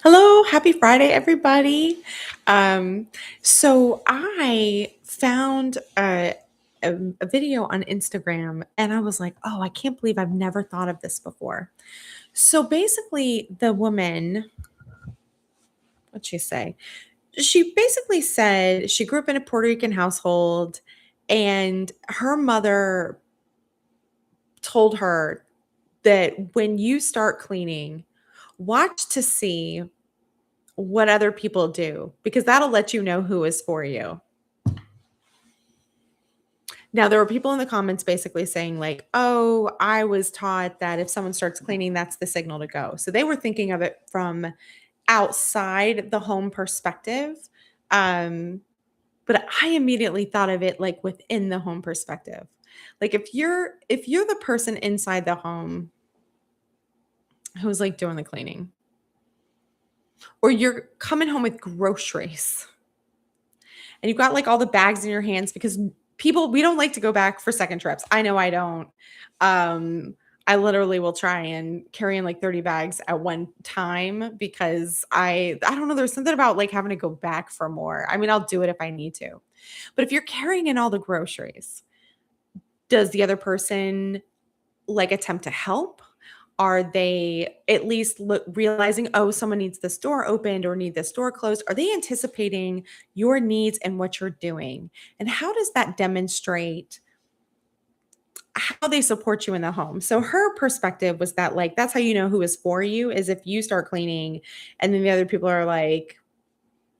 Hello, happy Friday, everybody. Um, so I found a video on Instagram and I was like, oh, I can't believe I've never thought of this before. So basically, the woman, what'd she say? She basically said she grew up in a Puerto Rican household and her mother told her that when you start cleaning, watch to see what other people do because that'll let you know who is for you. Now, there were people in the comments basically saying, like, oh, I was taught that if someone starts cleaning, that's the signal to go. So they were thinking of it from outside the home perspective. Um, but I immediately thought of it like within the home perspective. Like if you're the person inside the home who's like doing the cleaning, or you're coming home with groceries and you've got like all the bags in your hands because people we don't like to go back for second trips. I know I don't. Um I literally will try and carry in like 30 bags at one time because I don't know, there's something about like having to go back for more. I mean, I'll do it if I need to. But if you're carrying in all the groceries, does the other person like attempt to help? Are they at least realizing, oh, someone needs this door opened or need this door closed? Are they anticipating your needs and what you're doing? And how does that demonstrate how they support you in the home? So her perspective was that like that's how you know who is for you is if you start cleaning and then the other people are like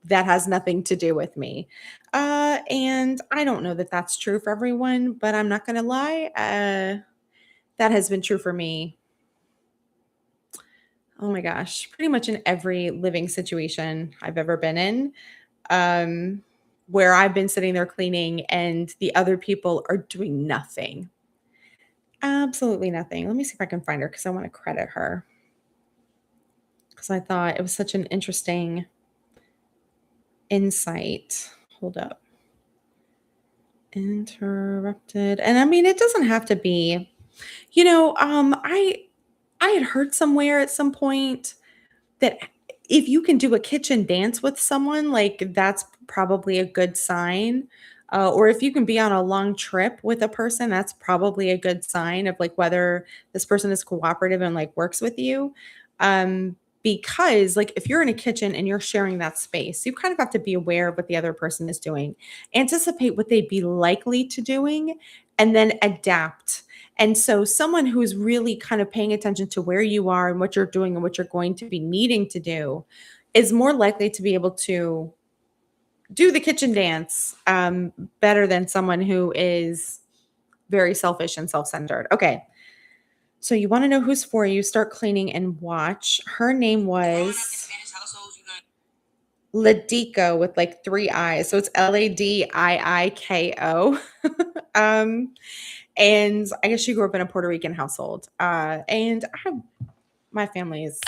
that has nothing to do with me. And I don't know that that's true for everyone, but I'm not going to lie. That has been true for me. Oh my gosh, pretty much in every living situation I've ever been in, um, where I've been sitting there cleaning and the other people are doing nothing. Absolutely nothing. Let me see if I can find her because I want to credit her because I thought it was such an interesting insight. Hold up. Interrupted. And I mean, it doesn't have to be, I had heard somewhere at some point that if you can do a kitchen dance with someone, like, that's probably a good sign, or if you can be on a long trip with a person, that's probably a good sign of, like, whether this person is cooperative and, like, works with you, because, like, if you're in a kitchen and you're sharing that space, you kind of have to be aware of what the other person is doing, anticipate what they'd be likely to doing, and then adapt. And so someone who's really kind of paying attention to where you are and what you're doing and what you're going to be needing to do is more likely to be able to do the kitchen dance better than someone who is very selfish and self-centered. Okay. So you want to know who's for you, start cleaning and watch. Her name was Ladico with like three eyes. So it's Ladiiko. um, and I guess she grew up in a Puerto Rican household. And I have my family is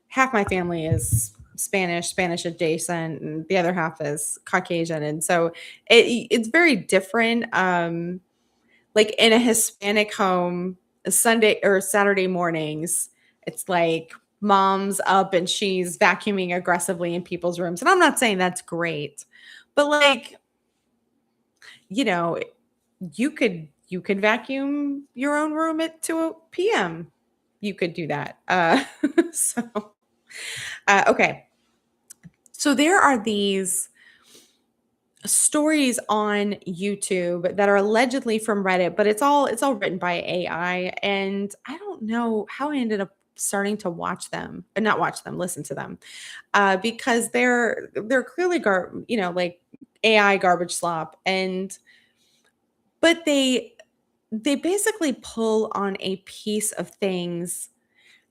half my family is Spanish adjacent, and the other half is Caucasian. And so it's very different. Like in a Hispanic home, Sunday or Saturday mornings, it's like mom's up and she's vacuuming aggressively in people's rooms. And I'm not saying that's great, but like, you know, you could vacuum your own room at 2 p.m. You could do that. So okay. So there are these stories on YouTube that are allegedly from Reddit, but it's all written by AI, and I don't know how I ended up starting to watch them, not watch them, listen to them, because they're clearly like AI garbage slop, and but they basically pull on a piece of things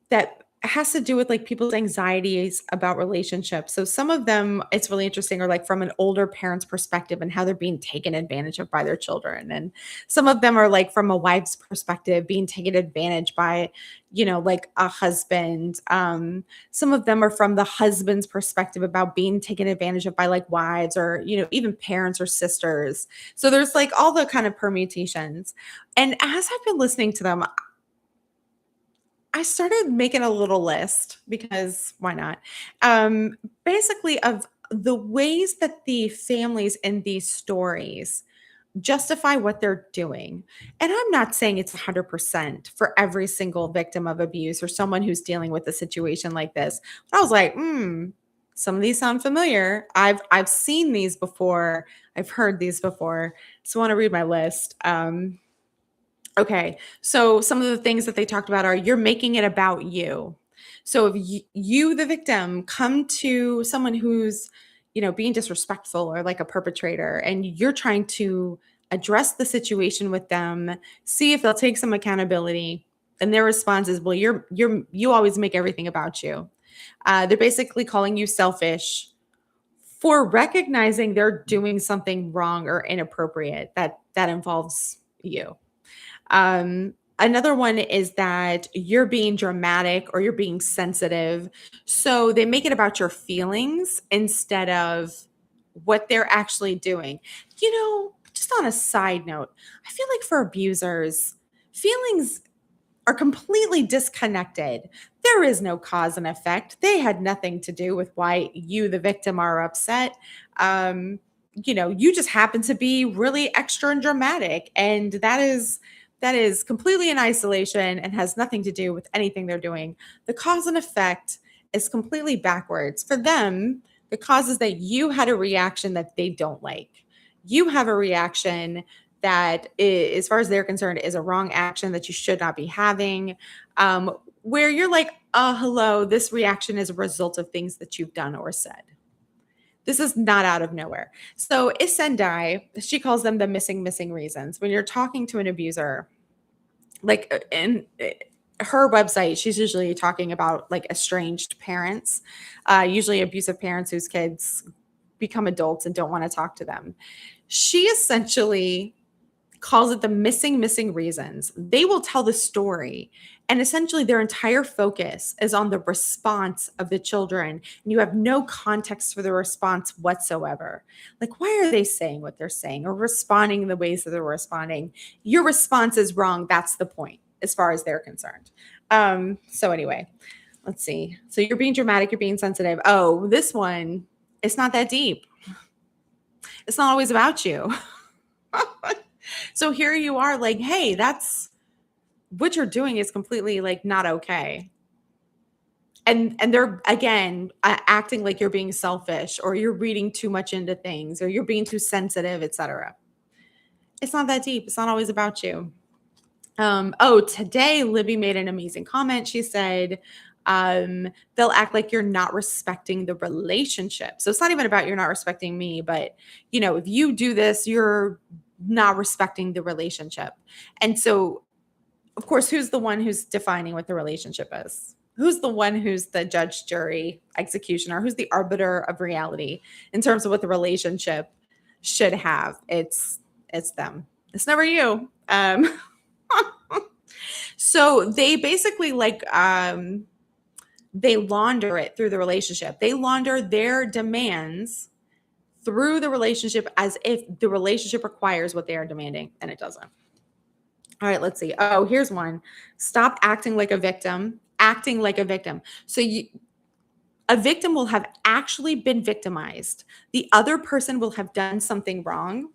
that has to do with, like, people's anxieties about relationships. So some of them, it's really interesting, are, like, from an older parent's perspective and how they're being taken advantage of by their children, and some of them are, like, from a wife's perspective, being taken advantage by, like, a husband. Some of them are from the husband's perspective about being taken advantage of by, like, wives or, even parents or sisters. So there's, like, all the kind of permutations, and as I've been listening to them, I started making a little list because why not? Um, Basically, of the ways that the families in these stories justify what they're doing. And I'm not saying it's 100% for every single victim of abuse or someone who's dealing with a situation like this. But I was like, some of these sound familiar. I've seen these before. I've heard these before. So I want to read my list. Okay. So some of the things that they talked about are you're making it about you. So if you, the victim, come to someone who's, being disrespectful or like a perpetrator, and you're trying to address the situation with them, see if they'll take some accountability, and their response is, "Well, you always make everything about you." They're basically calling you selfish for recognizing they're doing something wrong or inappropriate that involves you. Another one is that you're being dramatic or you're being sensitive. So they make it about your feelings instead of what they're actually doing. Just on a side note, I feel like for abusers, feelings are completely disconnected. There is no cause and effect. They had nothing to do with why you, the victim, are upset. You just happen to be really extra and dramatic, and that is completely in isolation and has nothing to do with anything they're doing. The cause and effect is completely backwards. For them, the cause is that you had a reaction that they don't like. You have a reaction that, as far as they're concerned, is a wrong action that you should not be having. Where you're like, hello, this reaction is a result of things that you've done or said. This is not out of nowhere. So Isendai, she calls them the missing reasons. When you're talking to an abuser, like in her website, she's usually talking about like estranged parents, usually abusive parents whose kids become adults and don't want to talk to them. She essentially calls it the missing reasons. They will tell the story, and essentially their entire focus is on the response of the children, and you have no context for the response whatsoever. Like, why are they saying what they're saying or responding in the ways that they're responding? Your response is wrong. That's the point as far as they're concerned. So anyway, let's see. So you're being dramatic, you're being sensitive. Oh, this one, it's not that deep. It's not always about you. So here you are like, hey, that's what you're doing is completely like not okay. And they're again acting like you're being selfish or you're reading too much into things or you're being too sensitive, etc. It's not that deep. It's not always about you. Today Libby made an amazing comment. She said, they'll act like you're not respecting the relationship. So it's not even about you're not respecting me, but if you do this, you're not respecting the relationship. And so, of course, who's the one who's defining what the relationship is? Who's the one who's the judge, jury, executioner? Who's the arbiter of reality in terms of what the relationship should have? It's them. It's never you. So they basically they launder it through the relationship. They launder their demands through the relationship as if the relationship requires what they are demanding, and it doesn't. All right, let's see. Oh, here's one. Stop acting like a victim. Acting like a victim. So a victim will have actually been victimized. The other person will have done something wrong.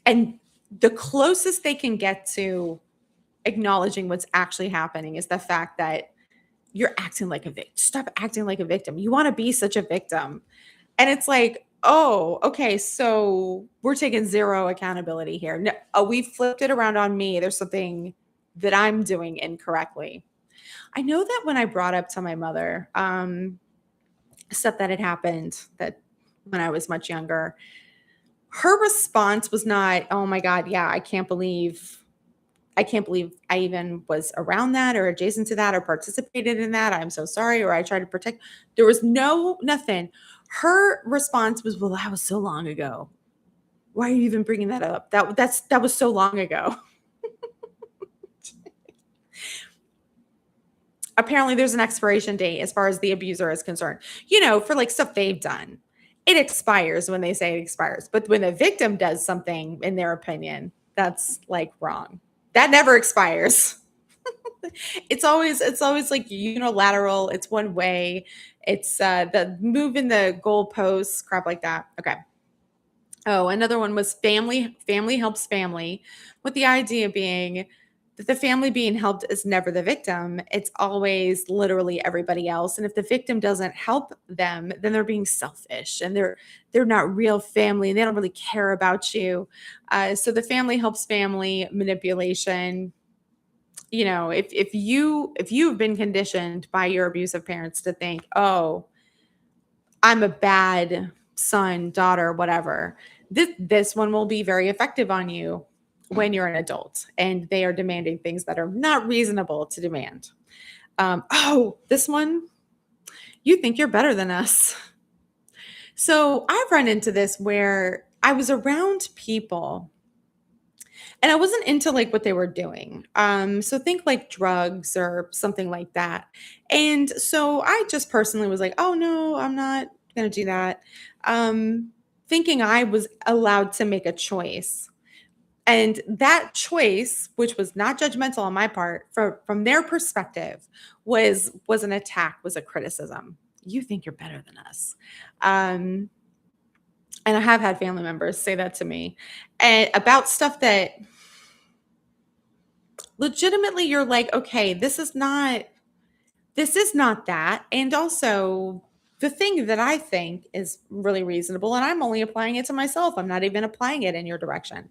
And the closest they can get to acknowledging what's actually happening is the fact that you're acting like a victim. Stop acting like a victim. You want to be such a victim. And it's like, oh, okay, so we're taking zero accountability here. No, we flipped it around on me. There's something that I'm doing incorrectly. I know that when I brought up to my mother stuff that had happened that when I was much younger, her response was not, oh my God, yeah, I can't believe I even was around that or adjacent to that or participated in that. I'm so sorry. Or I tried to protect. There was nothing. Her response was, well, that was so long ago. Why are you even bringing that up? That was so long ago. Apparently there's an expiration date as far as the abuser is concerned, for like stuff they've done. It expires when they say it expires. But when the victim does something, in their opinion, that's like wrong. That never expires. It's always like unilateral. It's one way. It's the moving the goalposts, crap like that. Okay. Oh, another one was family helps family, with the idea being that the family being helped is never the victim. It's always literally everybody else. And if the victim doesn't help them, then they're being selfish and they're not real family and they don't really care about you. So the family helps family manipulation. If you've been conditioned by your abusive parents to think, oh, I'm a bad son, daughter, whatever. This one will be very effective on you when you're an adult and they are demanding things that are not reasonable to demand. Oh, this one, you think you're better than us. So I've run into this where I was around people and I wasn't into like what they were doing. So think like drugs or something like that. And so I just personally was like, oh no, I'm not gonna do that. Thinking I was allowed to make a choice. And that choice, which was not judgmental on my part, from their perspective, was an attack, was a criticism. You think you're better than us. Um, and I have had family members say that to me and about stuff that legitimately you're like, okay, this is not that. And also the thing that I think is really reasonable, and I'm only applying it to myself. I'm not even applying it in your direction.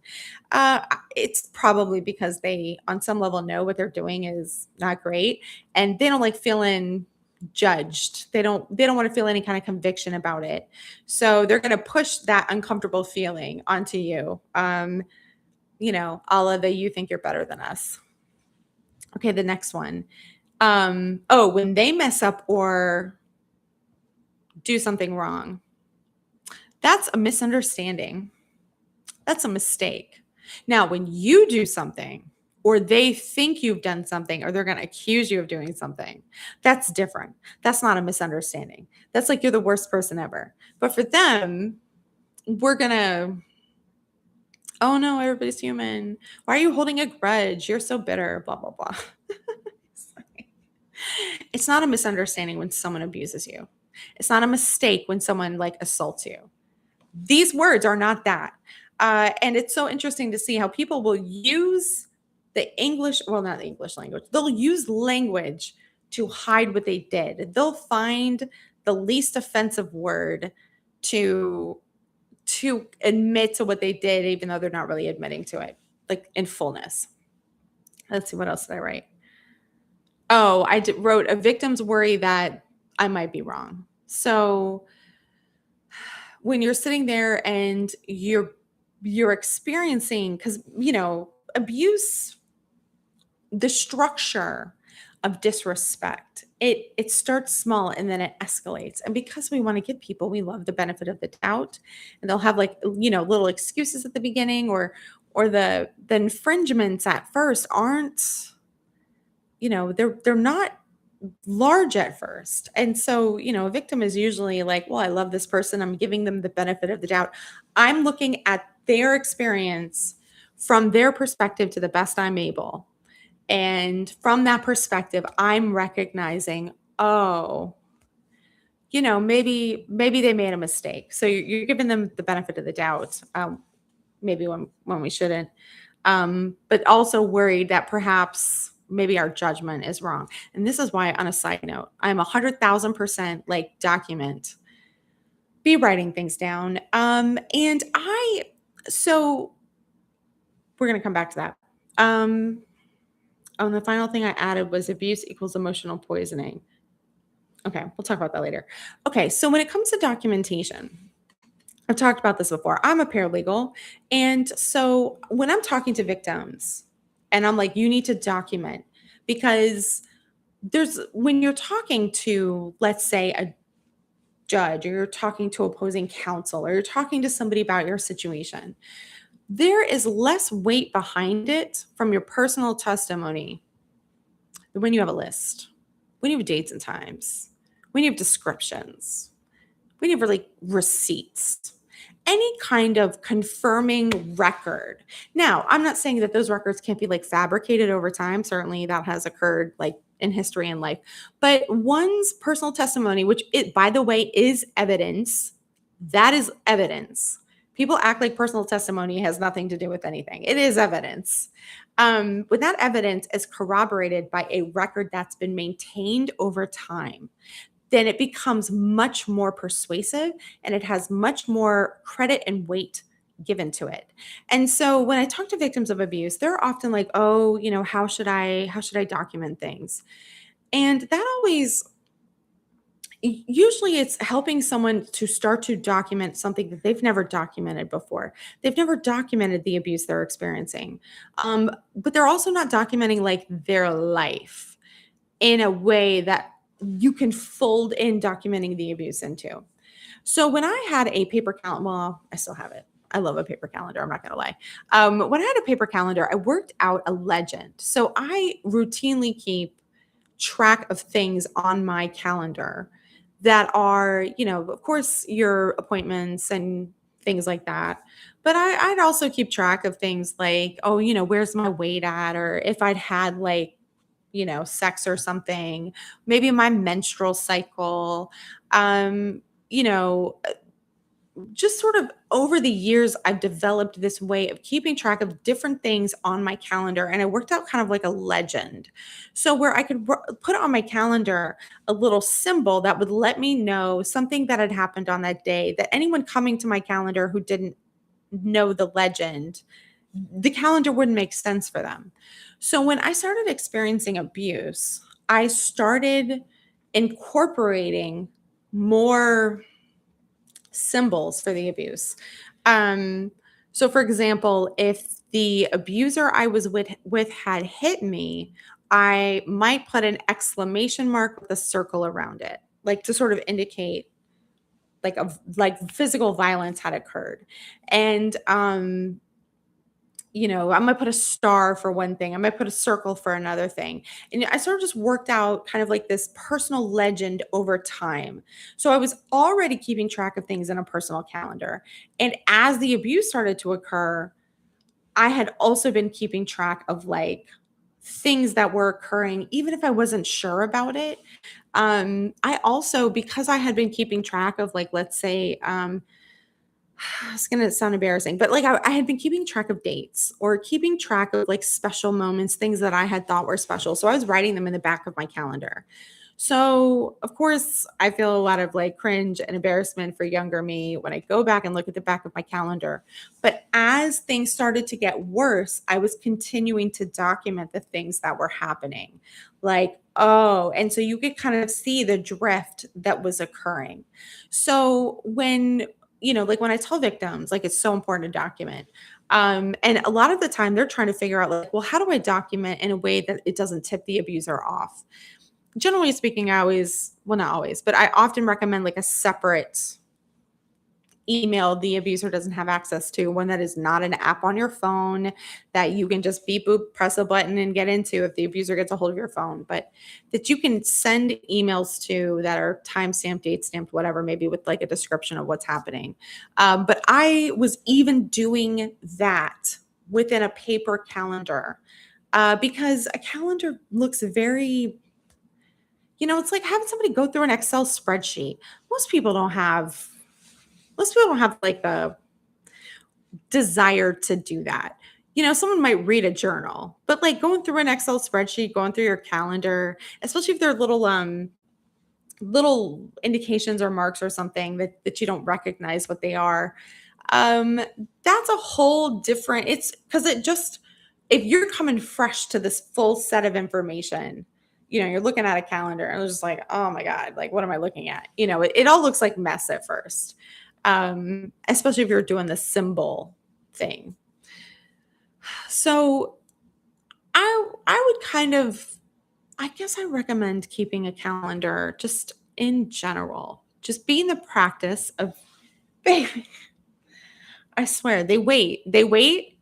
It's probably because they, on some level, know what they're doing is not great, and they don't like feeling judged. They don't want to feel any kind of conviction about it, so they're going to push that uncomfortable feeling onto you. All of the you think you're better than us. Okay, the next one. Oh, when they mess up or do something wrong, that's a misunderstanding. That's a mistake. Now, when you do something or they think you've done something or they're going to accuse you of doing something, that's different. That's not a misunderstanding. That's like you're the worst person ever. But for them, we're going to, oh no, everybody's human. Why are you holding a grudge? You're so bitter, blah, blah, blah. It's not a misunderstanding when someone abuses you. It's not a mistake when someone like assaults you. These words are not that. And it's so interesting to see how people will use the English, well, not the English language, they'll use language to hide what they did. They'll find the least offensive word to admit to what they did, even though they're not really admitting to it, like in fullness. Let's see, what else did I write? Oh, wrote a victim's worry that I might be wrong. So when you're sitting there and you're experiencing, because abuse, the structure of disrespect, it starts small and then it escalates. And because we want to give people, we love the benefit of the doubt, and they'll have like little excuses at the beginning, or the infringements at first aren't, they're not large at first. And so, a victim is usually like, well, I love this person. I'm giving them the benefit of the doubt. I'm looking at their experience from their perspective to the best I'm able. And from that perspective, I'm recognizing, oh, maybe they made a mistake. So you're giving them the benefit of the doubt, maybe when we shouldn't. But also worried that perhaps maybe our judgment is wrong. And this is why, on a side note, I'm 100,000% like document, be writing things down. So we're going to come back to that. And the final thing I added was abuse equals emotional poisoning. Okay, we'll talk about that later. Okay, so when it comes to documentation, I've talked about this before. I'm a paralegal. And so when I'm talking to victims and I'm like, you need to document, because when you're talking to, let's say, a judge, or you're talking to opposing counsel, or you're talking to somebody about your situation, there is less weight behind it from your personal testimony than when you have a list, when you have dates and times, when you have descriptions, when you have really receipts. any kind of confirming record. Now, I'm not saying that those records can't be like fabricated over time. Certainly that has occurred like in history and life. But one's personal testimony, which it, by the way, is evidence, that is evidence. People act like personal testimony has nothing to do with anything. It is evidence. When that evidence is corroborated by a record that's been maintained over time, then it becomes much more persuasive and it has much more credit and weight given to it. And so when I talk to victims of abuse, they're often like, "Oh, how should I document things?" And that always usually it's helping someone to start to document something that they've never documented before. They've never documented the abuse they're experiencing. But they're also not documenting like their life in a way that you can fold in documenting the abuse into. So when I had a paper calendar, well, I still have it. I love a paper calendar. I'm not going to lie. When I had a paper calendar, I worked out a legend. So I routinely keep track of things on my calendar that are, of course, your appointments and things like that. But I'd also keep track of things like, oh, where's my weight at? Or if I'd had like, sex or something, maybe my menstrual cycle. Um, you know, just sort of over the years, I've developed this way of keeping track of different things on my calendar. And I worked out kind of like a legend. So, where I could put on my calendar a little symbol that would let me know something that had happened on that day, that anyone coming to my calendar who didn't know the legend, the calendar wouldn't make sense for them. So, when I started experiencing abuse, I started incorporating more symbols for the abuse. Um, so for example, if the abuser I was with had hit me, I might put an exclamation mark with a circle around it, like to sort of indicate like physical violence had occurred. And I might put a star for one thing. I might put a circle for another thing. And I sort of just worked out kind of like this personal legend over time. So I was already keeping track of things in a personal calendar. And as the abuse started to occur, I had also been keeping track of like things that were occurring, even if I wasn't sure about it. I also, because I had been keeping track of like, let's say, it's gonna sound embarrassing, but like I had been keeping track of dates or keeping track of like special moments, things that I had thought were special. So I was writing them in the back of my calendar. So of course I feel a lot of like cringe and embarrassment for younger me when I go back and look at the back of my calendar. But as things started to get worse, I was continuing to document the things that were happening. Like, oh, and so you could kind of see the drift that was occurring. So like when I tell victims, like it's so important to document. And a lot of the time they're trying to figure out like, well, how do I document in a way that it doesn't tip the abuser off? Generally speaking, well, not always, but I often recommend like a separate email the abuser doesn't have access to, one that is not an app on your phone that you can just beep boop, press a button and get into if the abuser gets a hold of your phone, but that you can send emails to that are timestamped, date stamped, whatever, maybe with like a description of what's happening. But I was even doing that within a paper calendar because a calendar looks very, it's like having somebody go through an Excel spreadsheet. Most people don't have like the desire to do that. Someone might read a journal, but like going through an Excel spreadsheet, going through your calendar, especially if there are little indications or marks or something that you don't recognize what they are. That's a whole different, it's because if you're coming fresh to this full set of information, you're looking at a calendar and it's just like, oh my God, like, what am I looking at? It all looks like mess at first. Especially if you're doing the symbol thing. So I would I guess I recommend keeping a calendar just in general. Just be in the practice of baby. I swear, they wait. They wait.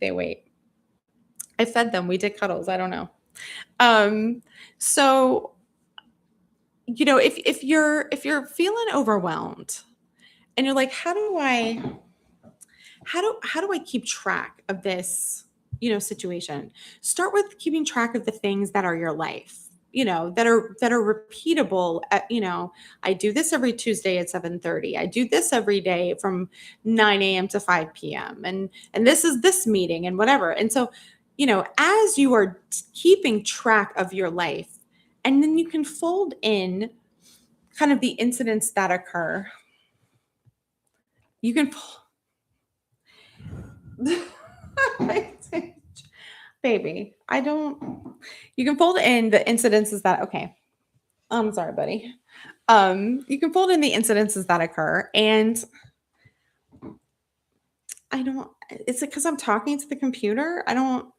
They wait. I fed them. We did cuddles. I don't know. So if you're feeling overwhelmed, and you're like, how do I keep track of this, situation? Start with keeping track of the things that are your life, that are repeatable. I do this every Tuesday at 7:30. I do this every day from 9 a.m. to 5 p.m. And this is this meeting and whatever. And so, as you are keeping track of your life, and then you can fold in kind of the incidents that occur. You can baby, I don't you can fold in the incidences that okay. I'm sorry, buddy. You can fold in the incidences that occur, and I don't is it because I'm talking to the computer? I don't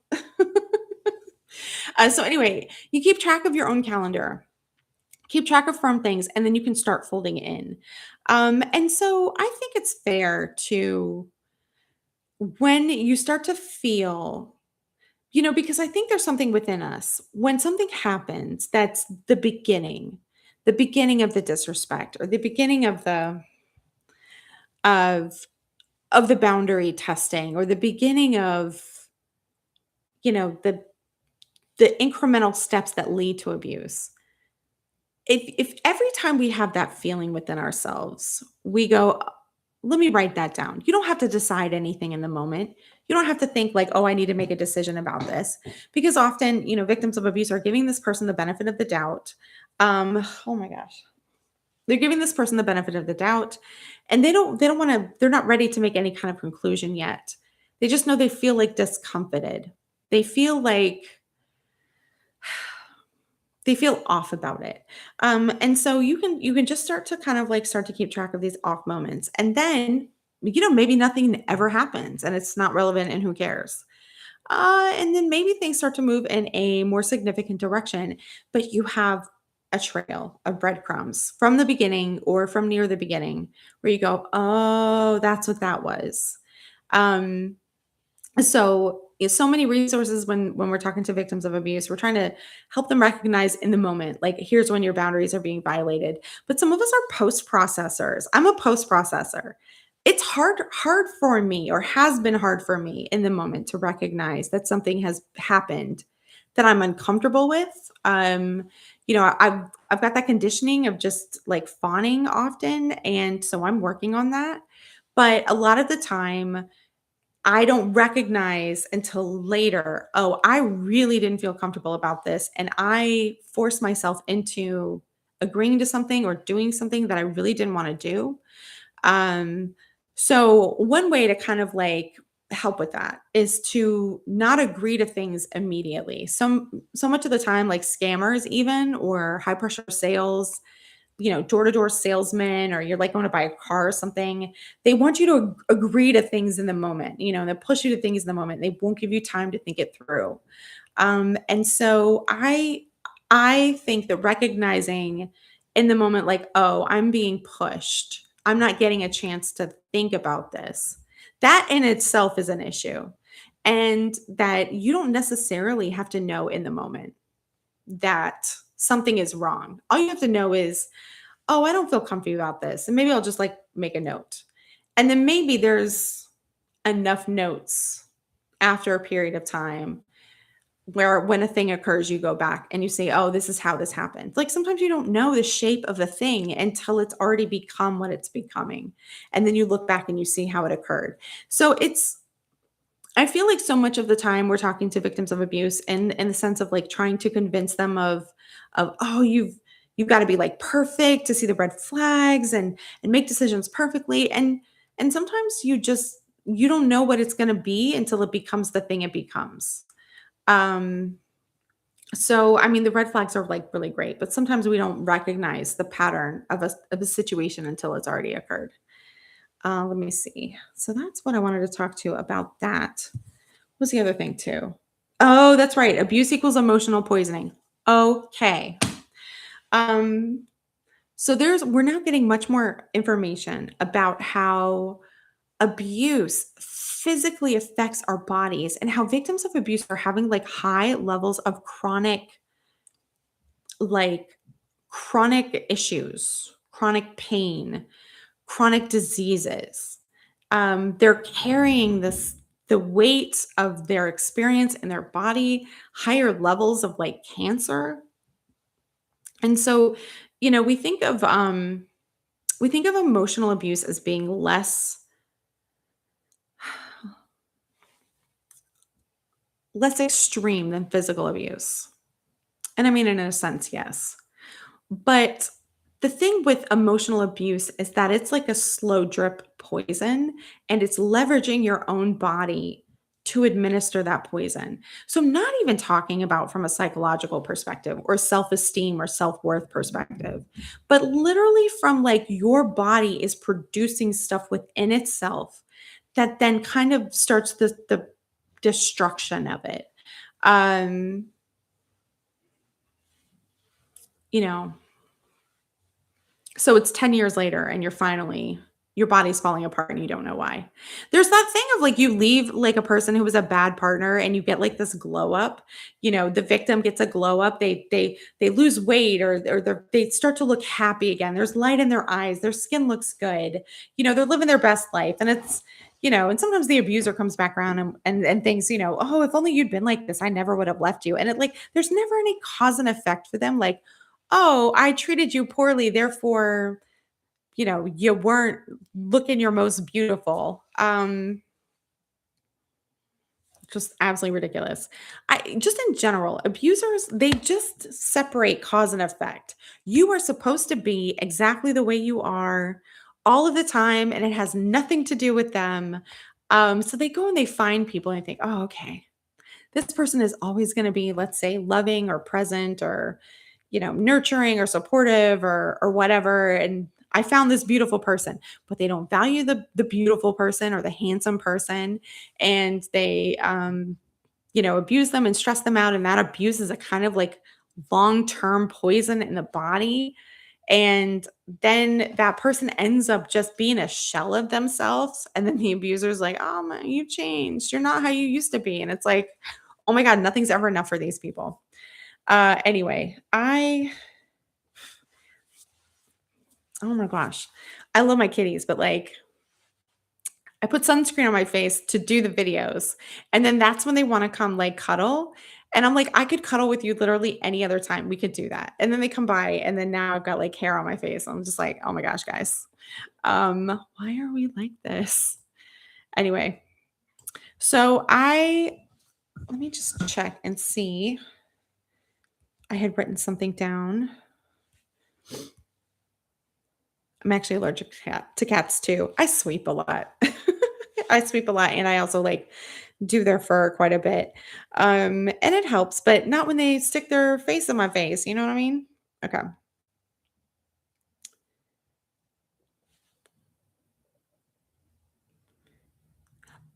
so anyway, you keep track of your own calendar. Keep track of firm things, and then you can start folding in. And so I think it's fair to when you start to feel because I think there's something within us when something happens that's the beginning of the disrespect, or the beginning of of the boundary testing, or the beginning of the incremental steps that lead to abuse. If every time we have that feeling within ourselves, we go, let me write that down. You don't have to decide anything in the moment. You don't have to think like, oh, I need to make a decision about this. Because often, victims of abuse are giving this person the benefit of the doubt. Oh my gosh. They're giving this person the benefit of the doubt, and they don't want to, they're not ready to make any kind of conclusion yet. They just know they feel like discomfited. They feel like they feel off about it. And so you can just start to kind of like start to keep track of these off moments. And then, maybe nothing ever happens and it's not relevant and who cares. And then maybe things start to move in a more significant direction, but you have a trail of breadcrumbs from the beginning or from near the beginning where you go, oh, that's what that was. Um, so many resources when we're talking to victims of abuse, we're trying to help them recognize in the moment, like here's when your boundaries are being violated. But some of us are post processors. I'm a post processor. It's hard for me, or has been hard for me in the moment, to recognize that something has happened that I'm uncomfortable with. I've got that conditioning of just like fawning often, and so I'm working on that. But a lot of the time I don't recognize until later, oh, I really didn't feel comfortable about this. And I forced myself into agreeing to something or doing something that I really didn't want to do. Um, so one way to kind of like help with that is to not agree to things immediately. So much of the time, like scammers, even, or high pressure sales, door-to-door salesman, or you're like going to buy a car or something, they want you to agree to things in the moment, and they push you to things in the moment. They won't give you time to think it through. And so I think that recognizing in the moment, like, oh, I'm being pushed. I'm not getting a chance to think about this. That in itself is an issue. And that you don't necessarily have to know in the moment that something is wrong. All you have to know is, oh, I don't feel comfy about this. And maybe I'll just like make a note. And then maybe there's enough notes after a period of time where when a thing occurs, you go back and you say, oh, this is how this happened. Like sometimes you don't know the shape of a thing until it's already become what it's becoming. And then you look back and you see how it occurred. So I feel like so much of the time we're talking to victims of abuse in the sense of like trying to convince them of oh, you've got to be like perfect to see the red flags and make decisions perfectly. And sometimes you don't know what it's going to be until it becomes the thing it becomes. um so I mean, the red flags are like really great, but sometimes we don't recognize the pattern of a situation until it's already occurred. Let me see. So that's what I wanted to talk to you about. That was the other thing too. Oh, that's right. Abuse equals emotional poisoning. Okay. Um, so we're now getting much more information about how abuse physically affects our bodies, and how victims of abuse are having like high levels of like chronic issues, chronic pain, chronic diseases. They're carrying the weight of their experience in their body, higher levels of like cancer. And so, we think of emotional abuse as being less extreme than physical abuse. And I mean, in a sense, yes. But the thing with emotional abuse is that it's like a slow drip poison and it's leveraging your own body to administer that poison. So, I'm not even talking about from a psychological perspective or self esteem or self worth perspective, but literally from like your body is producing stuff within itself that then kind of starts the destruction of it. Um, you know, So it's 10 years later and your body's falling apart and you don't know why. There's that thing of like you leave like a person who was a bad partner and you get like this glow up. The victim gets a glow up. They lose weight or they start to look happy again. There's light in their eyes. Their skin looks good. They're living their best life. And and sometimes the abuser comes back around and thinks, oh, if only you'd been like this, I never would have left you. And it like there's never any cause and effect for them. Like, oh, I treated you poorly, therefore, you weren't looking your most beautiful. Just absolutely ridiculous. I just in general, abusers, they just separate cause and effect. You are supposed to be exactly the way you are all of the time, and it has nothing to do with them. So they go and they find people and they think, oh, okay, this person is always going to be, let's say, loving or present or, nurturing or supportive or whatever. And I found this beautiful person, but they don't value the beautiful person or the handsome person. And they, abuse them and stress them out. And that abuse is a kind of like long-term poison in the body. And then that person ends up just being a shell of themselves. And then the abuser's like, oh man, you changed. You're not how you used to be. And it's like, oh my God, nothing's ever enough for these people. Anyway, oh my gosh, I love my kitties, but like, I put sunscreen on my face to do the videos. And then that's when they want to come like cuddle. And I'm like, I could cuddle with you literally any other time. We could do that. And then they come by, and then now I've got like hair on my face. I'm just like, oh my gosh, guys. Why are we like this? Anyway, so let me just check and see. I had written something down. I'm actually allergic to cats too. I sweep a lot. I sweep a lot, and I also like do their fur quite a bit. And it helps, but not when they stick their face in my face. You know what I mean? Okay.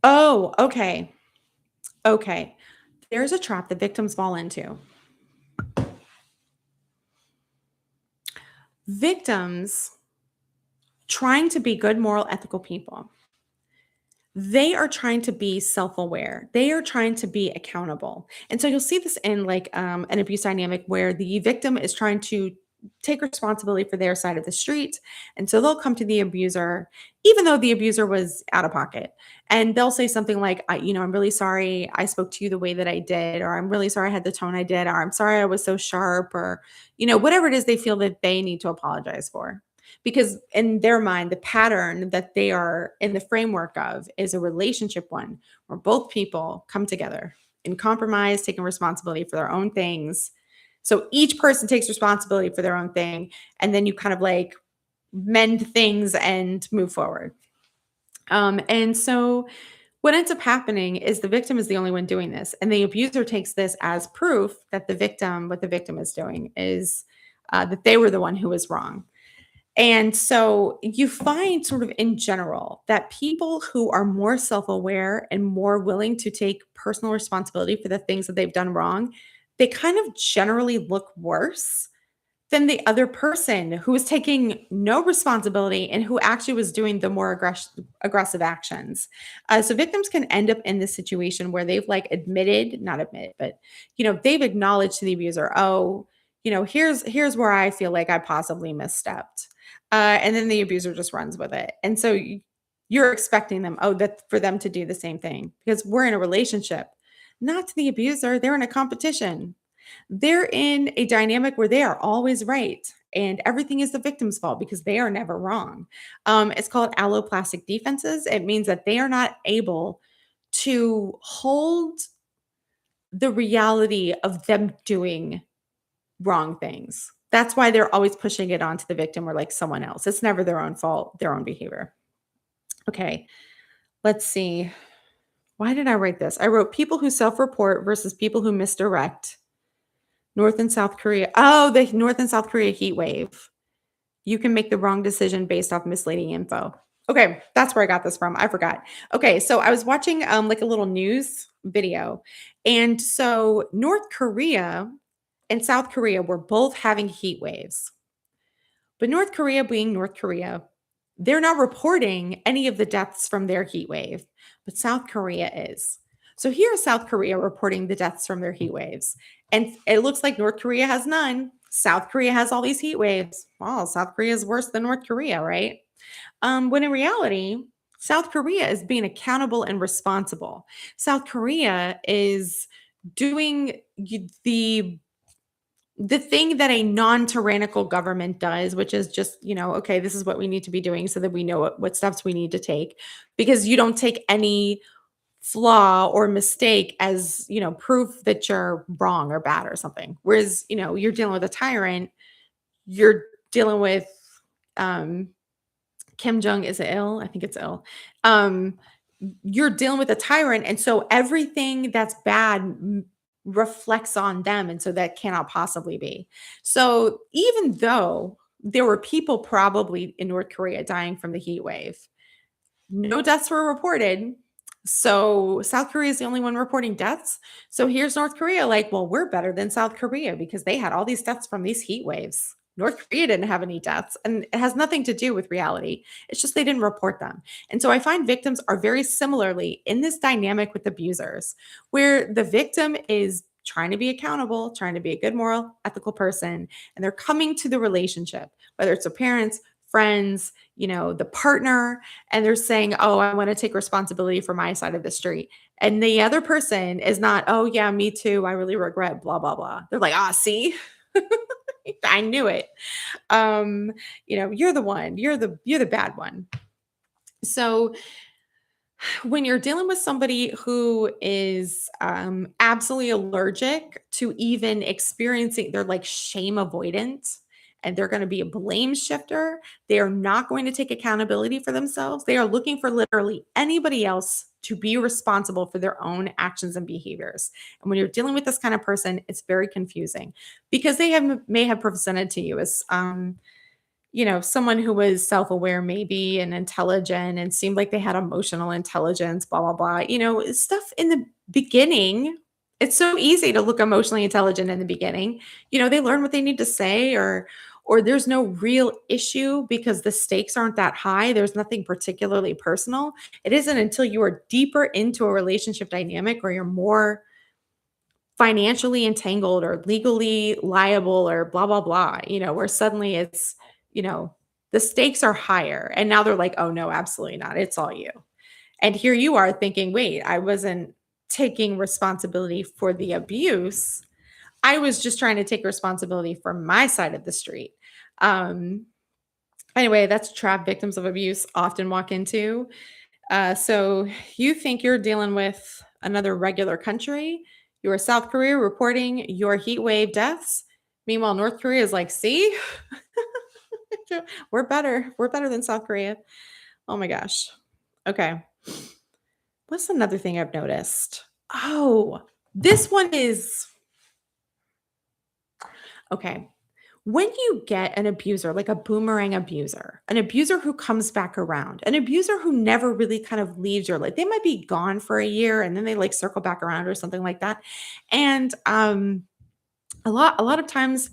Oh, okay. Okay. There's a trap that victims fall into. Victims trying to be good, moral, ethical people. They are trying to be self-aware. They are trying to be accountable. And so you'll see this in like an abuse dynamic where the victim is trying to take responsibility for their side of the street. And so they'll come to the abuser, even though the abuser was out of pocket. And they'll say something like, I'm really sorry I spoke to you the way that I did, or I'm really sorry I had the tone I did, or I'm sorry I was so sharp, or, whatever it is they feel that they need to apologize for. Because in their mind, the pattern that they are in the framework of is a relationship one where both people come together and compromise, taking responsibility for their own things. So each person takes responsibility for their own thing. And then you kind of like mend things and move forward. And so what ends up happening is the victim is the only one doing this. And the abuser takes this as proof that what the victim is doing is that they were the one who was wrong. And so you find sort of in general that people who are more self-aware and more willing to take personal responsibility for the things that they've done wrong, they kind of generally look worse than the other person who was taking no responsibility and who actually was doing the more aggressive actions. So victims can end up in this situation where they've like not admitted, but they've acknowledged to the abuser, oh, here's where I feel like I possibly misstepped. And then the abuser just runs with it. And so you're expecting them, oh, that for them to do the same thing because we're in a relationship, not to the abuser. They're in a competition. They're in a dynamic where they are always right and everything is the victim's fault because they are never wrong. It's called alloplastic defenses. It means that they are not able to hold the reality of them doing wrong things. That's why they're always pushing it onto the victim or like someone else. It's never their own fault, their own behavior. Okay, let's see. Why did I write this? I wrote people who self report versus people who misdirect. North and South Korea. Oh, the North and South Korea heat wave. You can make the wrong decision based off misleading info. Okay, that's where I got this from. I forgot. Okay, so I was watching like a little news video. And so North Korea and South Korea were both having heat waves. But North Korea being North Korea, they're not reporting any of the deaths from their heat wave, but South Korea is. So here is South Korea reporting the deaths from their heat waves. And it looks like North Korea has none. South Korea has all these heat waves. Wow, South Korea is worse than North Korea, right? When in reality, South Korea is being accountable and responsible. South Korea is doing the thing that a non-tyrannical government does, which is just, okay, this is what we need to be doing so that we know what steps we need to take, because you don't take any flaw or mistake as, proof that you're wrong or bad or something. Whereas, you're dealing with a tyrant, you're dealing with um Kim Jong is it ill? I think it's ill. Um, you're dealing with a tyrant, and so everything that's bad reflects on them, and so that cannot possibly be. So even though there were people probably in North Korea dying from the heat wave, no deaths were reported. So South Korea is the only one reporting deaths. So here's North Korea like, well, we're better than South Korea because they had all these deaths from these heat waves. North Korea didn't have any deaths, and it has nothing to do with reality. It's just they didn't report them. And so I find victims are very similarly in this dynamic with abusers, where the victim is trying to be accountable, trying to be a good moral, ethical person, and they're coming to the relationship, whether it's their parents, friends, the partner, and they're saying, "Oh, I want to take responsibility for my side of the street." And the other person is not, "Oh, yeah, me too. I really regret blah blah blah." They're like, "Ah, see? I knew it. You're the one. You're the bad one." So when you're dealing with somebody who is absolutely allergic to even experiencing, they're like shame avoidant and they're going to be a blame shifter. They are not going to take accountability for themselves. They are looking for literally anybody else to be responsible for their own actions and behaviors. And when you're dealing with this kind of person, it's very confusing because they may have presented to you as someone who was self-aware maybe and intelligent and seemed like they had emotional intelligence, blah, blah, blah. Stuff in the beginning. It's so easy to look emotionally intelligent in the beginning. They learn what they need to say or there's no real issue because the stakes aren't that high. There's nothing particularly personal. It isn't until you are deeper into a relationship dynamic or you're more financially entangled or legally liable or blah, blah, blah, where suddenly it's, you know, the stakes are higher. And now they're like, oh, no, absolutely not. It's all you. And here you are thinking, wait, I wasn't taking responsibility for the abuse. I was just trying to take responsibility for my side of the street. Um, anyway, that's a trap victims of abuse often walk into. So you think you're dealing with another regular country. You are South Korea reporting your heat wave deaths. Meanwhile, North Korea is like, see, we're better. We're better than South Korea. Oh my gosh. Okay. What's another thing I've noticed? Oh, this one is okay. When you get an abuser, like a boomerang abuser, an abuser who comes back around, an abuser who never really kind of leaves your life, they might be gone for a year and then they like circle back around or something like that. And a lot of times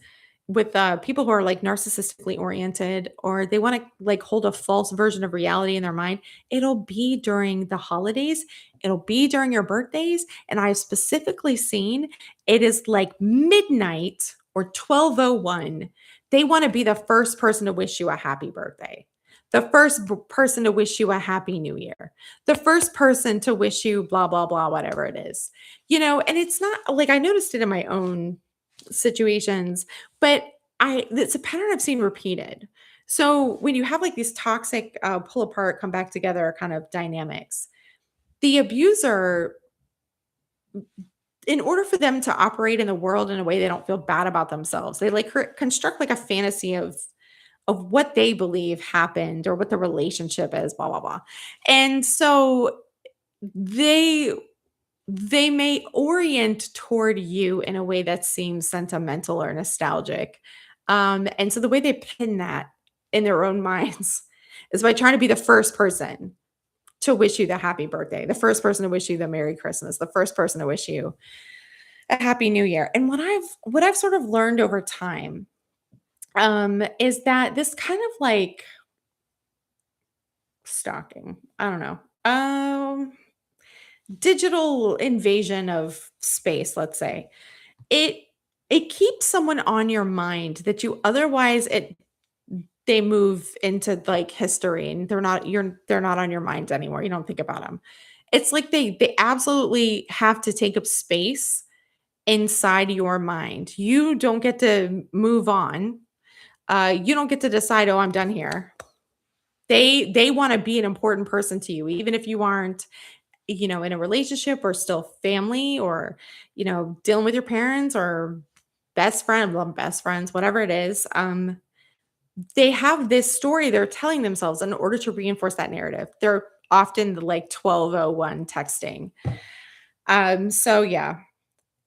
with people who are like narcissistically oriented or they want to like hold a false version of reality in their mind, it'll be during the holidays, it'll be during your birthdays, and I've specifically seen it is like midnight or 12:01 they want to be the first person to wish you a happy birthday, the first person to wish you a happy new year, the first person to wish you blah, blah, blah, whatever it is, and it's not like I noticed it in my own situations, but it's a pattern I've seen repeated. So when you have like these toxic pull apart, come back together kind of dynamics, the abuser, in order for them to operate in the world in a way they don't feel bad about themselves, they like construct like a fantasy of what they believe happened or what the relationship is, blah blah blah. And so they they may orient toward you in a way that seems sentimental or nostalgic. And so the way they pin that in their own minds is by trying to be the first person to wish you the happy birthday, the first person to wish you the Merry Christmas, the first person to wish you a happy new year. And what I've sort of learned over time is that this kind of like stalking, I don't know, digital invasion of space, let's say, it it keeps someone on your mind that you otherwise they move into like history and they're not on your mind anymore. You don't think about them. It's like they absolutely have to take up space inside your mind. You don't get to move on. You don't get to decide, "Oh, I'm done here." They wanna be an important person to you, even if you aren't, in a relationship or still family or, dealing with your parents or best friends, whatever it is. They have this story they're telling themselves in order to reinforce that narrative. They're often the, like, 12:01 texting. So yeah.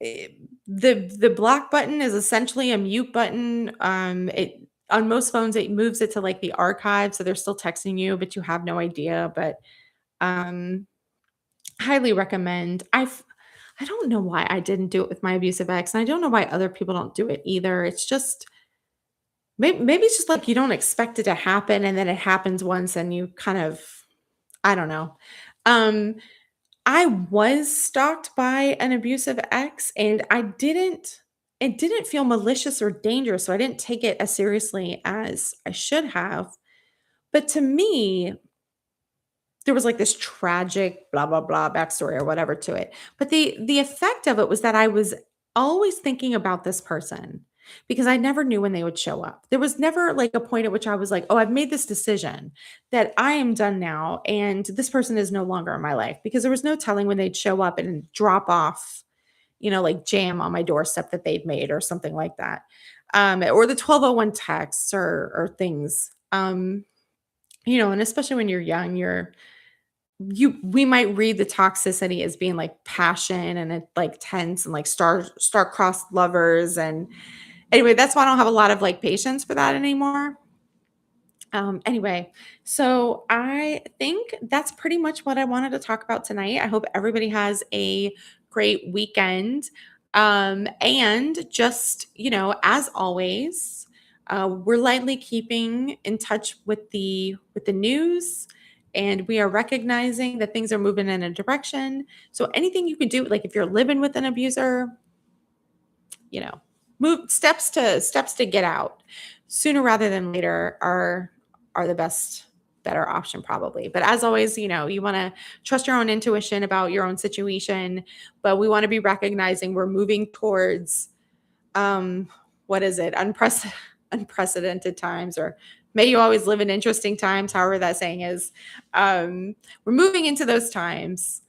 Eh, the block button is essentially a mute button. It on most phones, it moves it to, like, the archive, so they're still texting you, but you have no idea, but, um, highly recommend. I don't know why I didn't do it with my abusive ex, and I don't know why other people don't do it either. It's just maybe it's just, like, you don't expect it to happen, and then it happens once, and you kind of I don't know. Um I was stalked by an abusive ex, and it didn't feel malicious or dangerous, so I didn't take it as seriously as I should have. But to me, there was like this tragic blah blah blah backstory or whatever to it. But the effect of it was that I was always thinking about this person because I never knew when they would show up. There was never like a point at which I was like, "Oh, I've made this decision that I am done now and this person is no longer in my life," because there was no telling when they'd show up and drop off, like jam on my doorstep that they'd made or something like that. Or the 12:01 texts or things. And especially when you're young, we might read the toxicity as being like passion and it like tense and like star-crossed lovers. And anyway, that's why I don't have a lot of like patience for that anymore. Anyway, so I think that's pretty much what I wanted to talk about tonight. I hope everybody has a great weekend. And just, as always, we're lightly keeping in touch with the news, and we are recognizing that things are moving in a direction. So anything you can do, like if you're living with an abuser, you know, move steps to get out sooner rather than later are the better option probably. But as always, you want to trust your own intuition about your own situation, but we want to be recognizing we're moving towards um what is it? Unprecedented times, or may you always live in interesting times, however that saying is. We're moving into those times.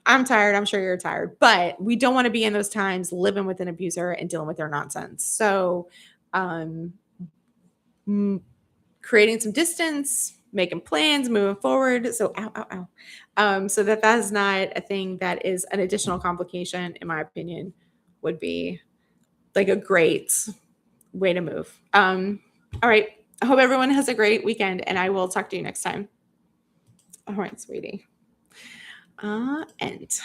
I'm tired. I'm sure you're tired, but we don't want to be in those times living with an abuser and dealing with their nonsense. So, um, m- creating some distance, making plans, moving forward. So, ow, ow, ow. So that is not a thing that is an additional complication, in my opinion, would be like a great way to move. All right. I hope everyone has a great weekend, and I will talk to you next time. All right, sweetie. End.